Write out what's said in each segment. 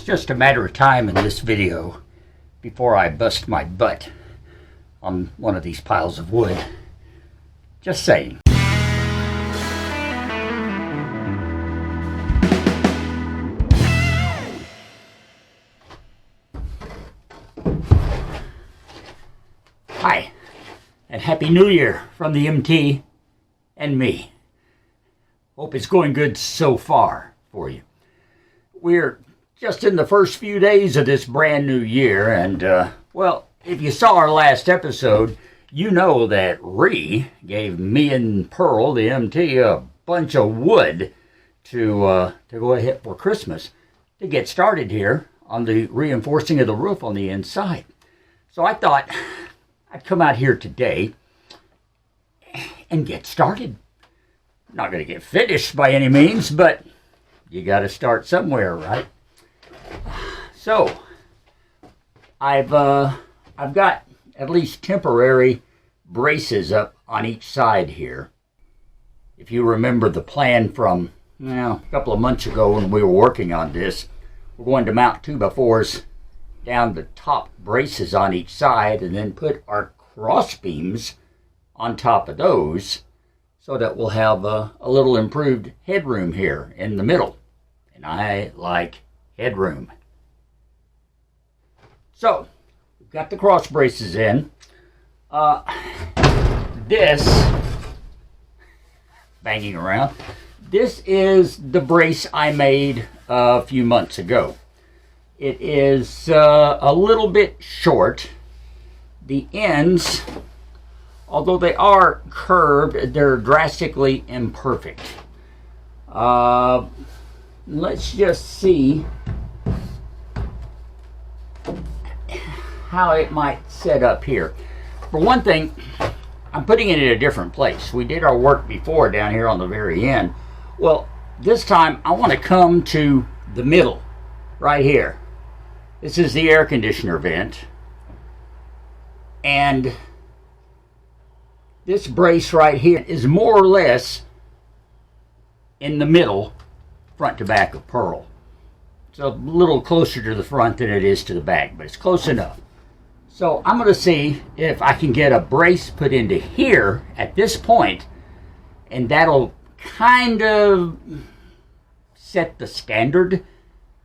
just a matter of time in this video before I bust my butt on one of these piles of wood. Just saying. Hi, and Happy New Year from the MT and me. Hope it's going good so far for you. We're just in the first few days of this brand new year, and, well, if you saw our last episode, you know that Ree gave me and Pearl, the MT, a bunch of wood to go ahead for Christmas to get started here on the reinforcing of the roof on the inside. So I thought I'd come out here today and get started. Not going to get finished by any means, but you got to start somewhere, right? So I've got at least temporary braces up on each side here. If you remember the plan from a couple of months ago when we were working on this, we're going to mount 2x4s down the top braces on each side and then put our cross beams on top of those so that we'll have a little improved headroom here in the middle. And I like headroom. So, we've got the cross braces in. This, banging around, this is the brace I made a few months ago. It is a little bit short. The ends, although they are curved, they're drastically imperfect. Let's just see how it might set up here. For one thing, I'm putting it in a different place. We did our work before down here on the very end. Well, this time I want to come to the middle, right here. This is the air conditioner vent. And this brace right here is more or less in the middle, front to back of Pearl. It's a little closer to the front than it is to the back, but it's close enough. So I'm going to see if I can get a brace put into here at this point, and that'll kind of set the standard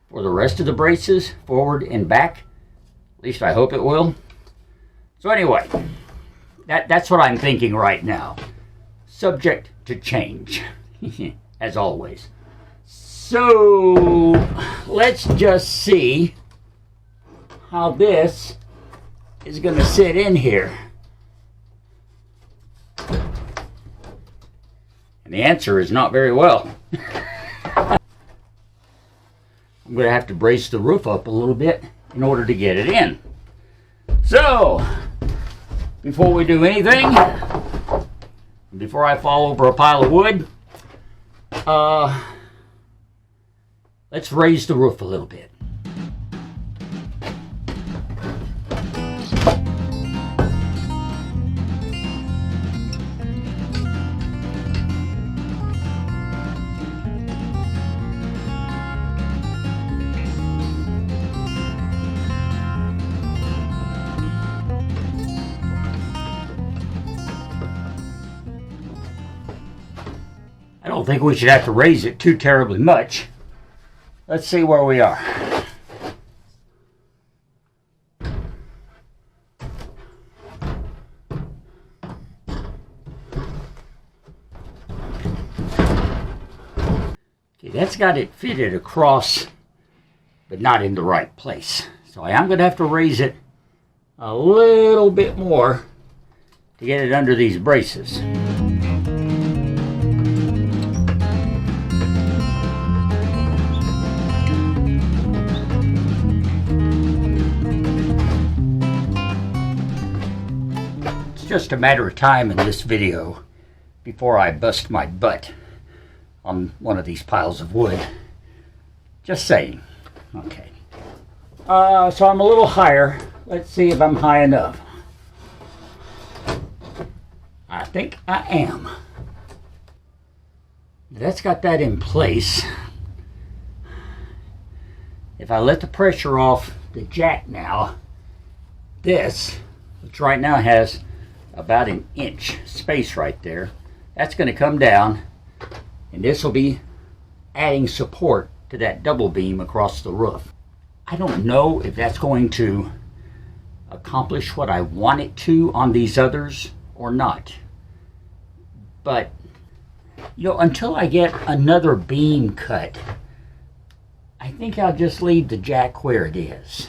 for the rest of the braces, forward and back. At least I hope it will. So anyway, that's what I'm thinking right now. Subject to change, as always. So let's just see how this is going to sit in here. And the answer is not very well. I'm going to have to brace the roof up a little bit in order to get it in. So, before we do anything, before I fall over a pile of wood, let's raise the roof a little bit. I don't think we should have to raise it too terribly much. Let's see where we are. Okay, that's got it fitted across, but not in the right place. So I am going to have to raise it a little bit more to get it under these braces. Just a matter of time in this video before I bust my butt on one of these piles of wood. Just saying. Okay. So I'm a little higher. Let's see if I'm high enough. I think I am. That's got that in place. if I let the pressure off the jack now, this, which right now has about an inch space right there, that's going to come down, and this will be adding support to that double beam across the roof. I don't know if that's going to accomplish what I want it to on these others or not. But, you know, until I get another beam cut, I think I'll just leave the jack where it is.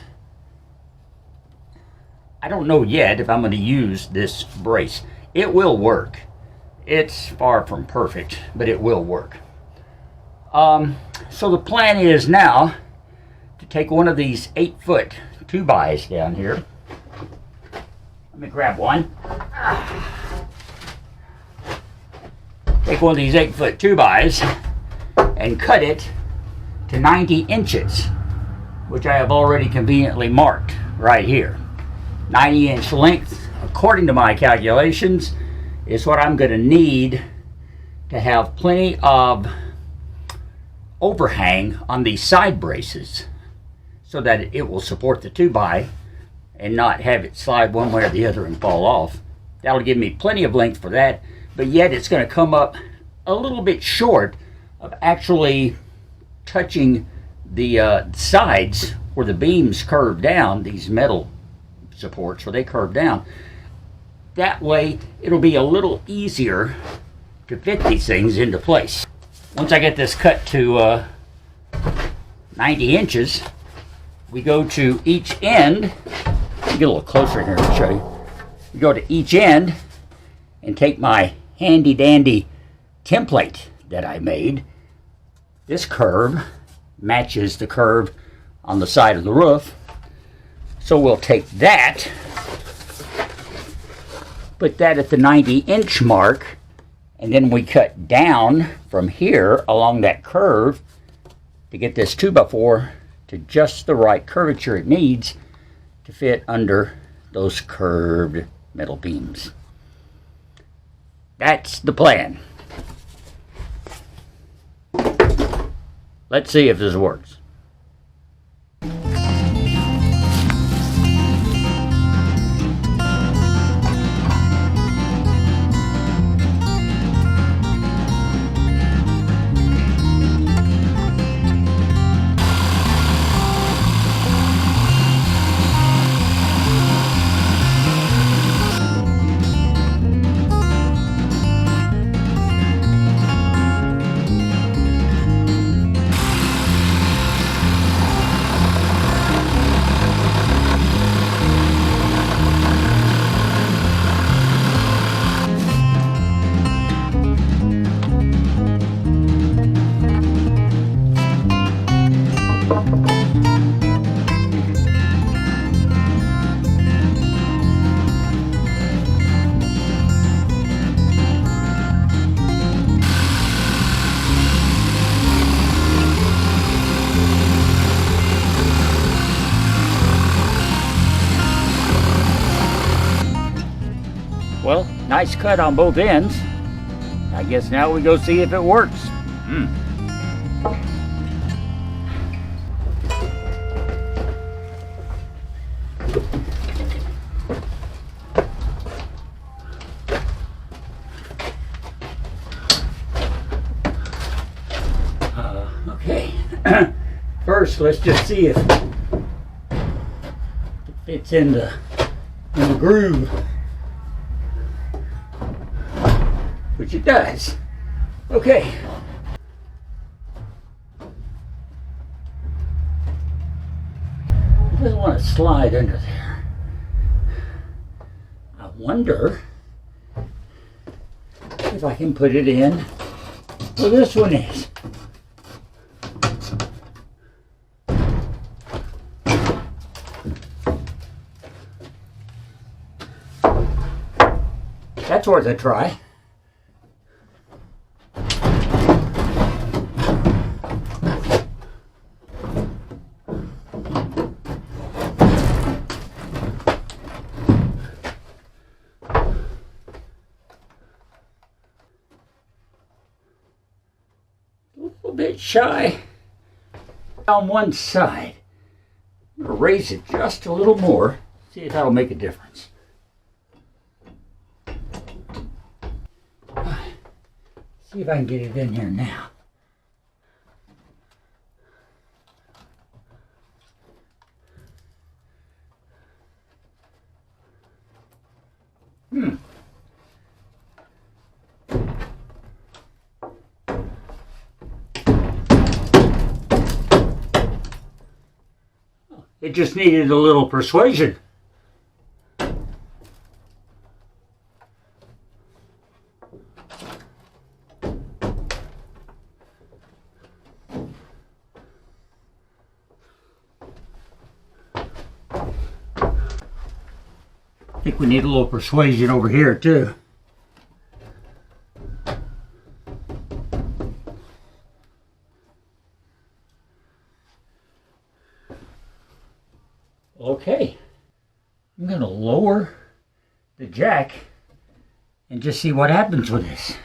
I don't know yet if I'm going to use this brace. It will work. It's far from perfect, but it will work. So the plan is now to take one of these 8-foot 2x down here. Let me grab one. Take one of these 8-foot 2x and cut it to 90 inches, which I have already conveniently marked right here. 90-inch length, according to my calculations, is what I'm going to need to have plenty of overhang on these side braces so that it will support the 2x and not have it slide one way or the other and fall off. That'll give me plenty of length for that, but yet it's going to come up a little bit short of actually touching the sides where the beams curve down, these metal supports where they curve down. That way it'll be a little easier to fit these things into place. Once I get this cut to 90 inches, we go to each end. Let me get a little closer here to show you. We go to each end and take my handy dandy template that I made. This curve matches the curve on the side of the roof. So we'll take that, put that at the 90-inch mark, and then we cut down from here along that curve to get this 2x4 to just the right curvature it needs to fit under those curved metal beams. That's the plan. Let's see if this works. Well, nice cut on both ends. I guess now we go see if it works. Okay. First, let's just see if it fits in the groove. Which it does. Okay. It doesn't want to slide under there. I wonder if I can put it in where this one is. That's worth a try. Bit shy on one side. I'm going to raise it just a little more. See if that'll make a difference. See if I can get it in here now. It just needed a little persuasion. I think we need a little persuasion over here too. Okay, I'm going to lower the jack and just see what happens with this.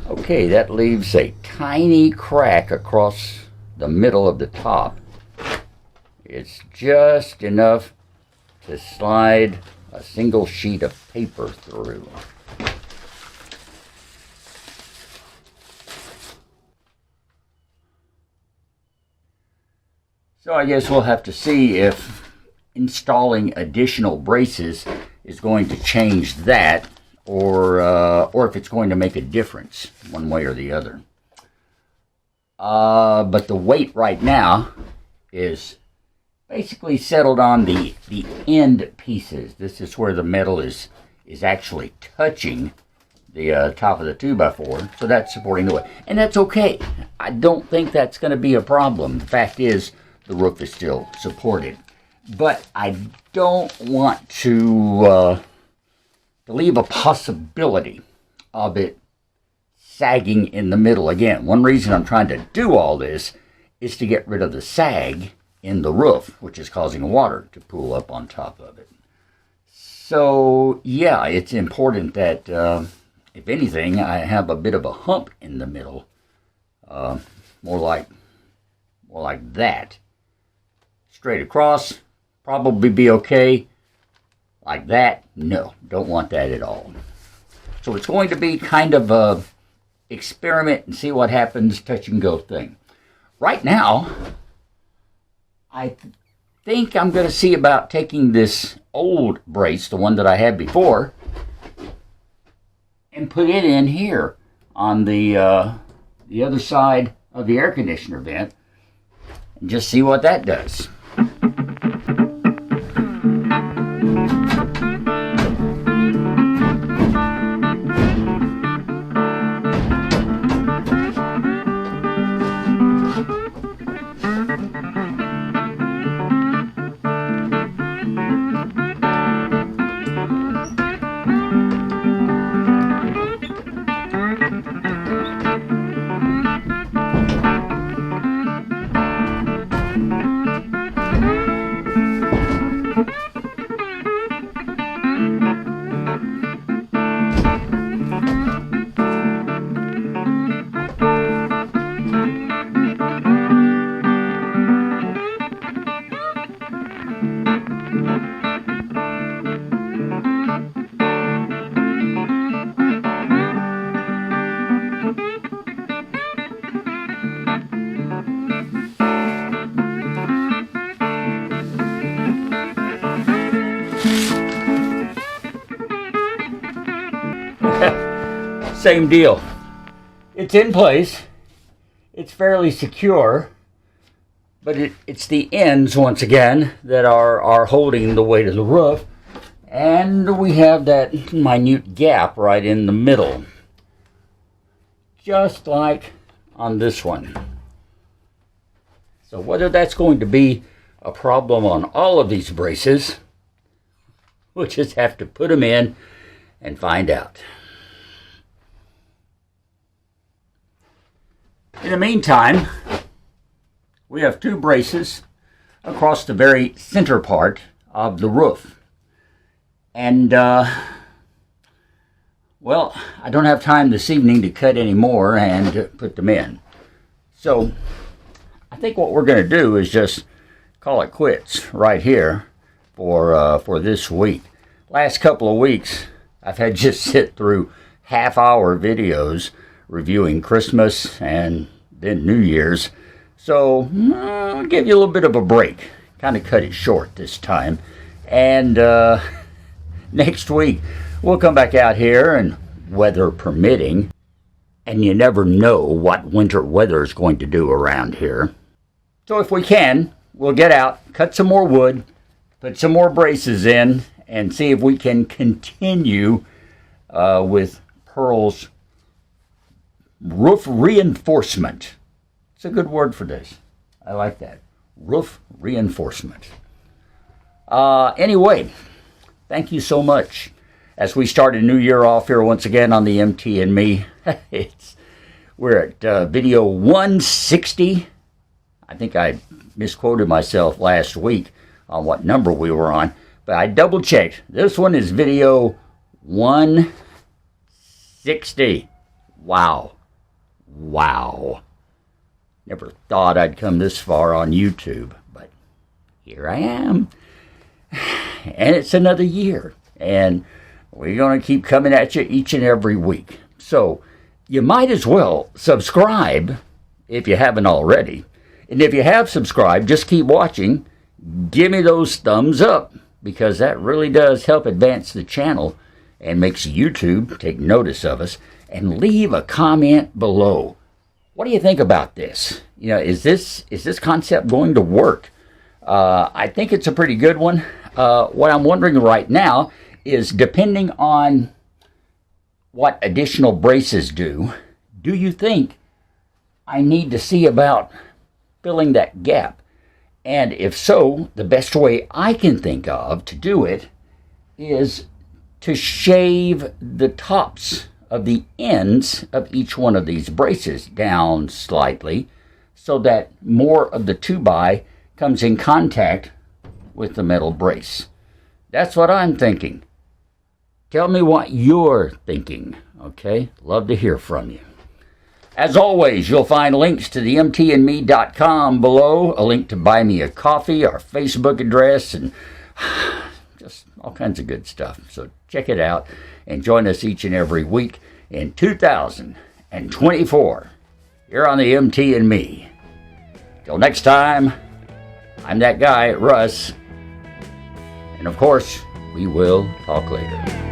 Okay, that leaves a tiny crack across the middle of the top. It's just enough to slide a single sheet of paper through. So I guess we'll have to see if installing additional braces is going to change that, or if it's going to make a difference one way or the other. But the weight right now is basically settled on the end pieces. This is where the metal is actually touching the top of the 2x4, so that's supporting the weight. And that's okay. I don't think that's going to be a problem. The fact is, the roof is still supported. But I don't want to leave a possibility of it sagging in the middle again. One reason I'm trying to do all this is to get rid of the sag in the roof, which is causing water to pool up on top of it. So yeah, it's important that if anything, I have a bit of a hump in the middle, more like that. Straight across, probably be okay. Like that, no, don't want that at all. So it's going to be kind of a experiment and see what happens, touch and go thing. Right now, I think I'm going to see about taking this old brace, the one that I had before, and put it in here on the other side of the air conditioner vent and just see what that does. Same deal. It's in place. It's fairly secure, but it's the ends, once again, that are holding the weight of the roof. And we have that minute gap right in the middle, just like on this one. So whether that's going to be a problem on all of these braces, we'll just have to put them in and find out. In the meantime, we have 2 braces across the very center part of the roof. And, well, I don't have time this evening to cut any more and put them in. So, I think what we're going to do is just call it quits right here for this week. Last couple of weeks, I've had just sit through half-hour videos reviewing Christmas and then New Year's. So, I'll give you a little bit of a break. Kind of cut it short this time. And next week, we'll come back out here and weather permitting. And you never know what winter weather is going to do around here. So if we can, we'll get out, cut some more wood, put some more braces in, and see if we can continue with Pearl's roof reinforcement. It's a good word for this. I like that. Roof reinforcement. Anyway, thank you so much. As we start a new year off here once again on the MT and Me, we're at video 160. I think I misquoted myself last week on what number we were on, but I double checked. This one is video 160. Wow. Wow. Never thought I'd come this far on YouTube, but here I am. And it's another year, and we're going to keep coming at you each and every week. So you might as well subscribe if you haven't already. And if you have subscribed, just keep watching. Give me those thumbs up, because that really does help advance the channel and makes YouTube take notice of us. And leave a comment below. What do you think about this? You know, is this concept going to work? I think it's a pretty good one. What I'm wondering right now is, depending on what additional braces do you think I need to see about filling that gap? And if so, the best way I can think of to do it is to shave the tops of the ends of each one of these braces down slightly, so that more of the 2x comes in contact with the metal brace. That's what I'm thinking. Tell me what you're thinking, okay? Love to hear from you. As always, you'll find links to the mtandme.com below, a link to buy me a coffee, our Facebook address, and just all kinds of good stuff. So check it out and join us each and every week in 2024 here on the MT and Me. Till next time, I'm that guy, Russ. And of course, we will talk later.